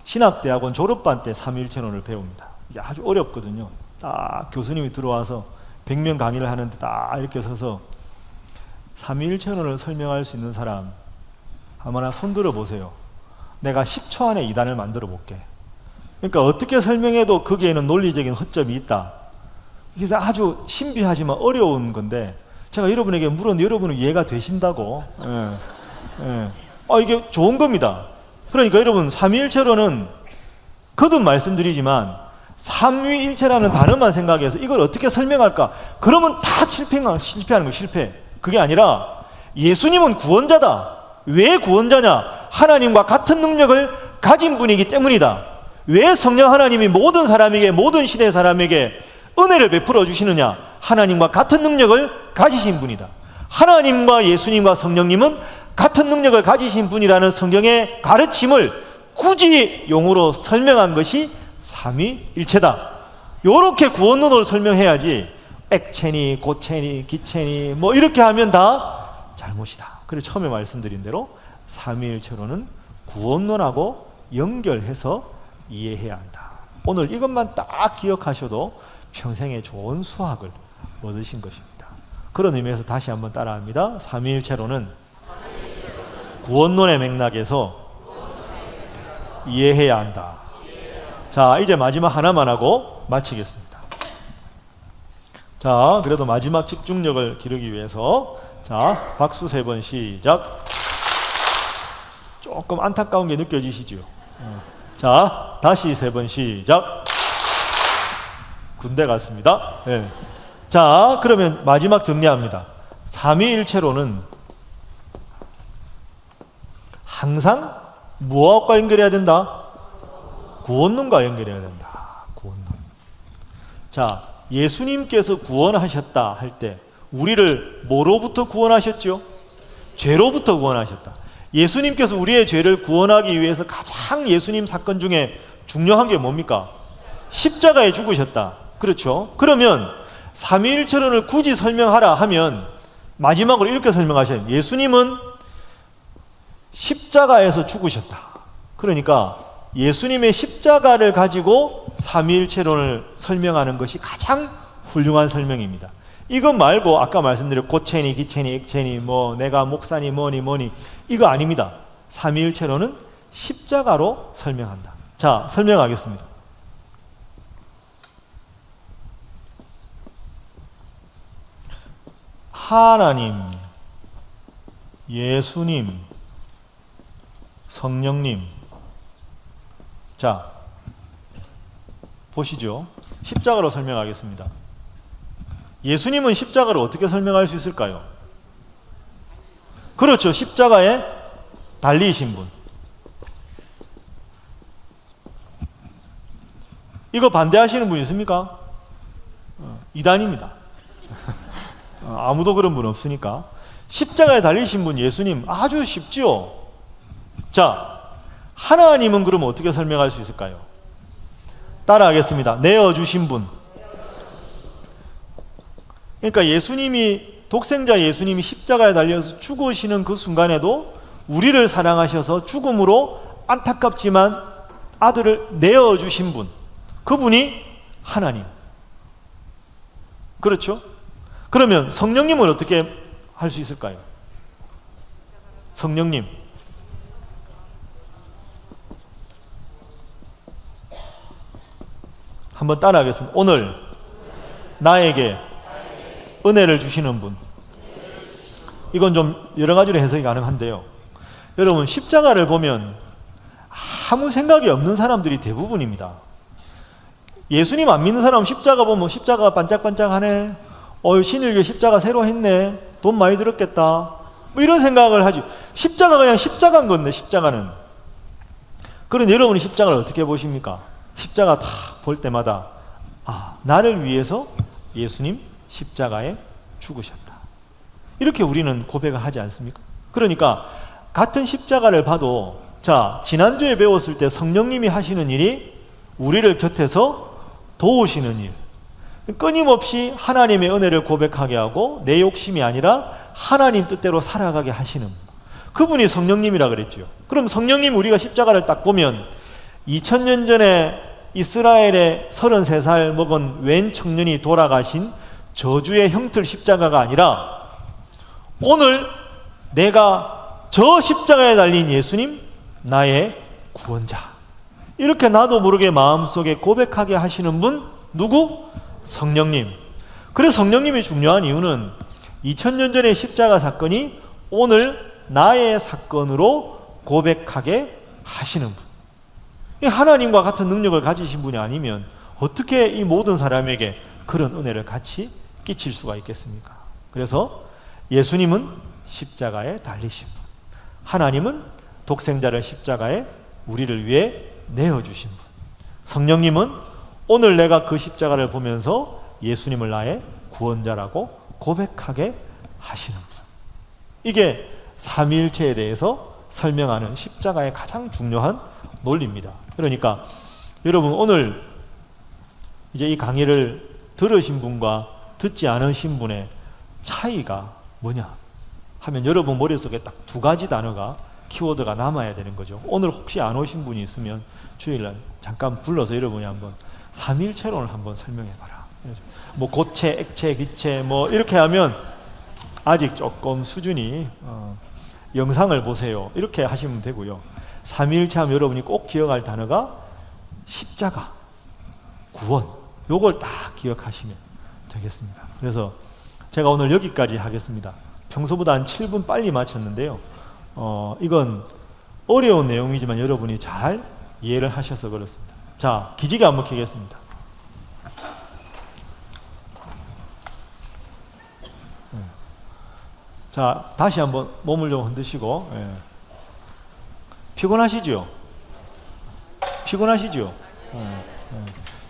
신학대학원 졸업반 때 삼위일체론을 배웁니다. 이게 아주 어렵거든요. 딱 교수님이 들어와서 100명 강의를 하는데 딱 이렇게 서서 삼위일체론을 설명할 수 있는 사람 아무나 손 들어 보세요. 내가 10초 안에 이단을 만들어 볼게. 그러니까 어떻게 설명해도 거기에는 논리적인 허점이 있다. 그래서 아주 신비하지만 어려운 건데 제가 여러분에게 물었는데 여러분은 이해가 되신다고. 이게 좋은 겁니다. 그러니까 여러분 삼위일체론은 거듭 말씀드리지만 삼위일체라는 단어만 생각해서 이걸 어떻게 설명할까? 그러면 다 실패하는 거 실패. 그게 아니라 예수님은 구원자다. 왜 구원자냐? 하나님과 같은 능력을 가진 분이기 때문이다. 왜 성령 하나님이 모든 사람에게 모든 시대 사람에게 은혜를 베풀어 주시느냐? 하나님과 같은 능력을 가지신 분이다. 하나님과 예수님과 성령님은 같은 능력을 가지신 분이라는 성경의 가르침을 굳이 용어로 설명한 것이 삼위일체다. 이렇게 구원론으로 설명해야지 액체니 고체니 기체니 뭐 이렇게 하면 다 잘못이다. 그래서 처음에 말씀드린 대로 삼위일체론은 구원론하고 연결해서 이해해야 한다. 오늘 이것만 딱 기억하셔도 평생에 좋은 수학을 얻으신 것입니다. 그런 의미에서 다시 한번 따라합니다. 삼위일체론은 구원론의 맥락에서 이해해야 한다. 자, 이제 마지막 하나만 하고 마치겠습니다. 자, 그래도 마지막 집중력을 기르기 위해서 자, 박수 3번 시작. 조금 안타까운 게 느껴지시죠? 자, 다시 3번 시작. 군대 갔습니다. 네. 자, 그러면 마지막 정리합니다. 삼위일체론은 항상 무엇과 연결해야 된다? 구원론과 연결해야 된다. 구원론. 자, 예수님께서 구원하셨다 할 때 우리를 뭐로부터 구원하셨죠? 죄로부터 구원하셨다. 예수님께서 우리의 죄를 구원하기 위해서 가장 예수님 사건 중에 중요한 게 뭡니까? 십자가에 죽으셨다. 그렇죠? 그러면 삼위일체론을 굳이 설명하라 하면 마지막으로 이렇게 설명하셔요. 예수님은 십자가에서 죽으셨다. 그러니까 예수님의 십자가를 가지고 삼위일체론을 설명하는 것이 가장 훌륭한 설명입니다. 이거 말고 아까 말씀드린 고체니 기체니 액체니 뭐 내가 목사니 뭐니 이거 아닙니다. 삼위일체론은 십자가로 설명한다. 자, 설명하겠습니다. 하나님, 예수님, 성령님. 자, 보시죠. 십자가로 설명하겠습니다. 예수님은 십자가를 어떻게 설명할 수 있을까요? 그렇죠. 십자가에 달리신 분. 이거 반대하시는 분 있습니까? 이단입니다. 아무도 그런 분 없으니까. 십자가에 달리신 분 예수님 아주 쉽죠. 자, 하나님은 그러면 어떻게 설명할 수 있을까요? 따라하겠습니다. 내어주신 분. 그러니까 예수님이 독생자 예수님이 십자가에 달려서 죽으시는 그 순간에도 우리를 사랑하셔서 죽음으로 안타깝지만 아들을 내어주신 분. 그분이 하나님. 그렇죠? 그러면 성령님은 어떻게 할 수 있을까요? 성령님. 한번 따라하겠습니다. 오늘 나에게 은혜를 주시는 분. 이건 좀 여러 가지로 해석이 가능한데요. 여러분 십자가를 보면 아무 생각이 없는 사람들이 대부분입니다. 예수님 안 믿는 사람 십자가 보면 십자가 반짝반짝하네. 신일교 십자가 새로 했네. 돈 많이 들었겠다. 뭐 이런 생각을 하죠. 십자가 그냥 십자가인 건데, 십자가는. 그런데 여러분이 십자가를 어떻게 보십니까? 십자가 다 볼 때마다 나를 위해서 예수님 십자가에 죽으셨다. 이렇게 우리는 고백을 하지 않습니까? 그러니까 같은 십자가를 봐도 지난주에 배웠을 때 성령님이 하시는 일이 우리를 곁에서 도우시는 일, 끊임없이 하나님의 은혜를 고백하게 하고 내 욕심이 아니라 하나님 뜻대로 살아가게 하시는 그분이 성령님이라 그랬죠. 그럼 성령님 우리가 십자가를 딱 보면 2000년 전에 이스라엘의 33살 먹은 웬 청년이 돌아가신 저주의 형틀 십자가가 아니라 오늘 내가 저 십자가에 달린 예수님 나의 구원자, 이렇게 나도 모르게 마음속에 고백하게 하시는 분 누구? 성령님. 그래서 성령님이 중요한 이유는 2000년 전의 십자가 사건이 오늘 나의 사건으로 고백하게 하시는 분. 하나님과 같은 능력을 가지신 분이 아니면 어떻게 이 모든 사람에게 그런 은혜를 같이 끼칠 수가 있겠습니까? 그래서 예수님은 십자가에 달리신 분, 하나님은 독생자를 십자가에 우리를 위해 내어주신 분, 성령님은 오늘 내가 그 십자가를 보면서 예수님을 나의 구원자라고 고백하게 하시는 분. 이게 삼위일체에 대해서 설명하는 십자가의 가장 중요한 논리입니다. 그러니까 여러분 오늘 이제 이 강의를 들으신 분과 듣지 않으신 분의 차이가 뭐냐 하면 여러분 머릿속에 딱 두 가지 단어가 키워드가 남아야 되는 거죠. 오늘 혹시 안 오신 분이 있으면 주일날 잠깐 불러서 여러분이 한번 삼위일체론을 한번 설명해 봐라. 뭐 고체, 액체, 기체 뭐 이렇게 하면 아직 조금 수준이 영상을 보세요. 이렇게 하시면 되고요. 삼위일체 하면 여러분이 꼭 기억할 단어가 십자가, 구원, 요걸 딱 기억하시면 되겠습니다. 그래서 제가 오늘 여기까지 하겠습니다. 평소보다 한 7분 빨리 마쳤는데요. 이건 어려운 내용이지만 여러분이 잘 이해를 하셔서 그렇습니다. 자, 기지개 한번 켜겠습니다. 자, 다시 한번 몸을 좀 흔드시고. 피곤하시죠? 피곤하시죠?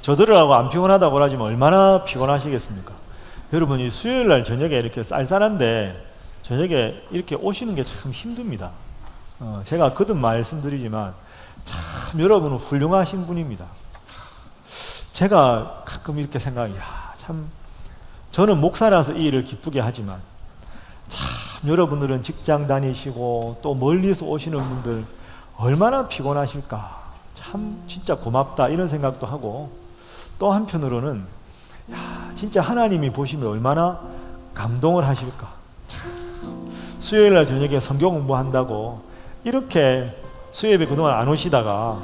저들하고 안 피곤하다고 하지만 얼마나 피곤하시겠습니까? 여러분이 수요일날 저녁에 이렇게 쌀쌀한데 저녁에 이렇게 오시는 게 참 힘듭니다. 제가 거듭 말씀드리지만 참 여러분은 훌륭하신 분입니다. 제가 가끔 이렇게 참 저는 목사라서 이 일을 기쁘게 하지만 참 여러분들은 직장 다니시고 또 멀리서 오시는 분들 얼마나 피곤하실까. 참 진짜 고맙다 이런 생각도 하고, 또 한편으로는 진짜 하나님이 보시면 얼마나 감동을 하실까. 수요일날 저녁에 성경 공부한다고 이렇게 수요예배 그동안 안 오시다가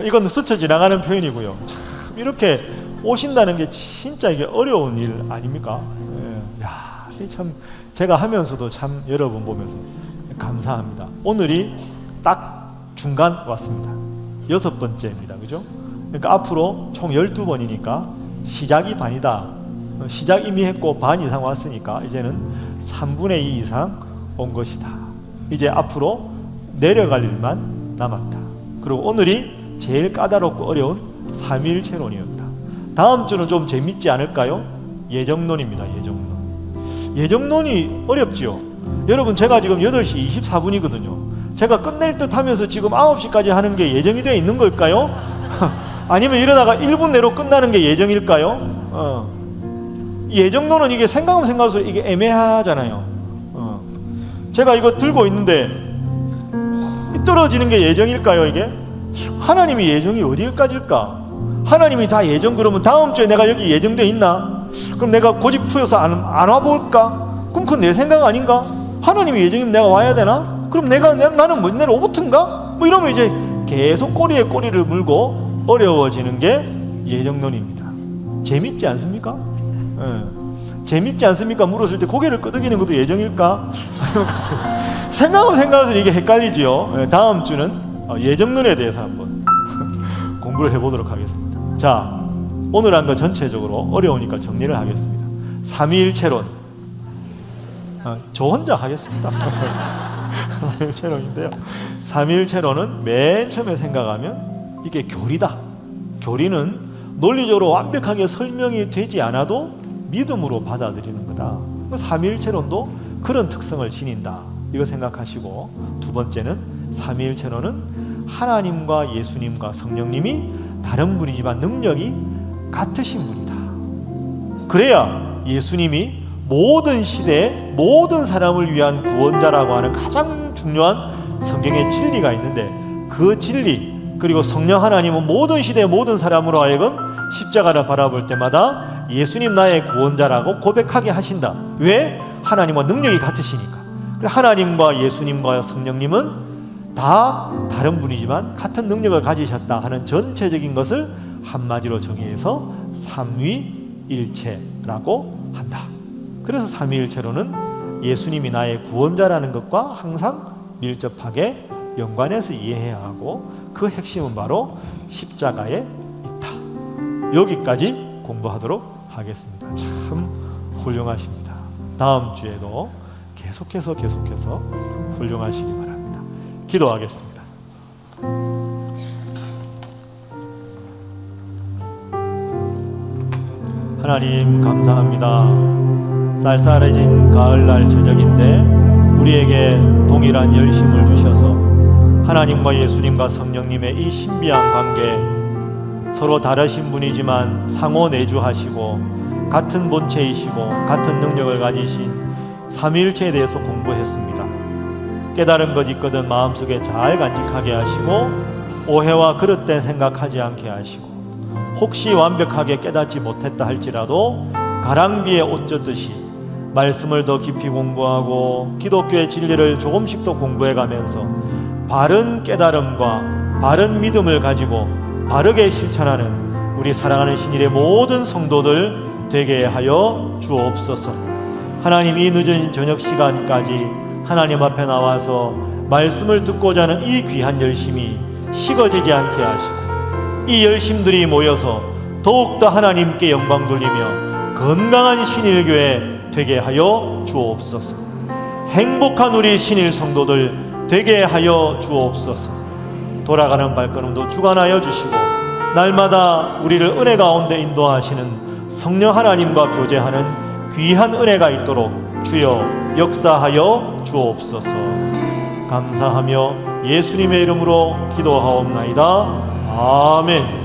이건 스쳐 지나가는 표현이고요. 참 이렇게 오신다는 게 진짜 이게 어려운 일 아닙니까? 참 제가 하면서도 참 여러분 보면서 감사합니다. 오늘이 딱 중간 왔습니다. 6번째입니다. 그죠? 그러니까 앞으로 총 12번이니까 시작이 반이다. 시작 이미 했고 반 이상 왔으니까 이제는 3분의 2 이상 온 것이다. 이제 앞으로 내려갈 일만 남았다. 그리고 오늘이 제일 까다롭고 어려운 삼위일체론이었다. 다음 주는 좀 재밌지 않을까요? 예정론입니다. 예정론이 어렵죠. 여러분 제가 지금 8시 24분이거든요. 제가 끝낼 듯 하면서 지금 9시까지 하는 게 예정이 되어 있는 걸까요? 아니면 이러다가 1분 내로 끝나는 게 예정일까요? 예정론은 이게 생각하면 생각할수록 이게 애매하잖아요. 제가 이거 들고 있는데 떨어지는 게 예정일까요? 이게? 하나님이 예정이 어디까지일까? 하나님이 다 예정 그러면 다음 주에 내가 여기 예정돼 있나? 그럼 내가 고집 풀어서 안 와볼까? 그럼 그건 내 생각 아닌가? 하나님이 예정이면 내가 와야 되나? 그럼 나는 뭐 내가 로봇인가? 뭐 이러면 이제 계속 꼬리에 꼬리를 물고 어려워지는 게 예정론입니다. 재밌지 않습니까? 재밌지 않습니까? 물었을 때 고개를 끄덕이는 것도 예정일까? 생각하면 생각할수록 이게 헷갈리지요. 다음 주는 예정론에 대해서 한번 공부를 해보도록 하겠습니다. 자, 오늘 한 거 전체적으로 어려우니까 정리를 하겠습니다. 삼위일체론, 저 혼자 하겠습니다. 삼위일체론인데요, 삼위일체론은 맨 처음에 생각하면 이게 교리다. 교리는 논리적으로 완벽하게 설명이 되지 않아도 믿음으로 받아들이는 거다. 삼위일체론도 그런 특성을 지닌다, 이거 생각하시고, 두 번째는 삼위일체론은 하나님과 예수님과 성령님이 다른 분이지만 능력이 같으신 분이다. 그래야 예수님이 모든 시대에 모든 사람을 위한 구원자라고 하는 가장 중요한 성경의 진리가 있는데, 그 진리, 그리고 성령 하나님은 모든 시대의 모든 사람으로 하여금 십자가를 바라볼 때마다 예수님 나의 구원자라고 고백하게 하신다. 왜? 하나님과 능력이 같으시니까. 하나님과 예수님과 성령님은 다 다른 분이지만 같은 능력을 가지셨다 하는 전체적인 것을 한마디로 정의해서 삼위일체라고 한다. 그래서 삼위일체로는 예수님이 나의 구원자라는 것과 항상 밀접하게 연관해서 이해해야 하고, 그 핵심은 바로 십자가에 있다. 여기까지 공부하도록 하겠습니다. 참 훌륭하십니다. 다음 주에도 계속해서 훌륭하시기 바랍니다. 기도하겠습니다. 하나님 감사합니다. 쌀쌀해진 가을날 저녁인데 우리에게 동일한 열심을 주셔서 하나님과 예수님과 성령님의 이 신비한 관계, 서로 다르신 분이지만 상호 내주하시고 같은 본체이시고 같은 능력을 가지신 삼위일체에 대해서 공부했습니다. 깨달은 것 있거든 마음속에 잘 간직하게 하시고, 오해와 그릇된 생각하지 않게 하시고, 혹시 완벽하게 깨닫지 못했다 할지라도 가랑비에 옷 젖듯이 말씀을 더 깊이 공부하고 기독교의 진리를 조금씩 더 공부해가면서 바른 깨달음과 바른 믿음을 가지고 바르게 실천하는 우리 사랑하는 신일의 모든 성도들 되게 하여 주옵소서. 하나님, 이 늦은 저녁 시간까지 하나님 앞에 나와서 말씀을 듣고자 하는 이 귀한 열심이 식어지지 않게 하시고, 이 열심들이 모여서 더욱더 하나님께 영광 돌리며 건강한 신일교회 되게 하여 주옵소서. 행복한 우리 신일 성도들 되게 하여 주옵소서. 돌아가는 발걸음도 주관하여 주시고, 날마다 우리를 은혜 가운데 인도하시는 성령 하나님과 교제하는 귀한 은혜가 있도록 주여 역사하여 주옵소서. 감사하며 예수님의 이름으로 기도하옵나이다. 아멘.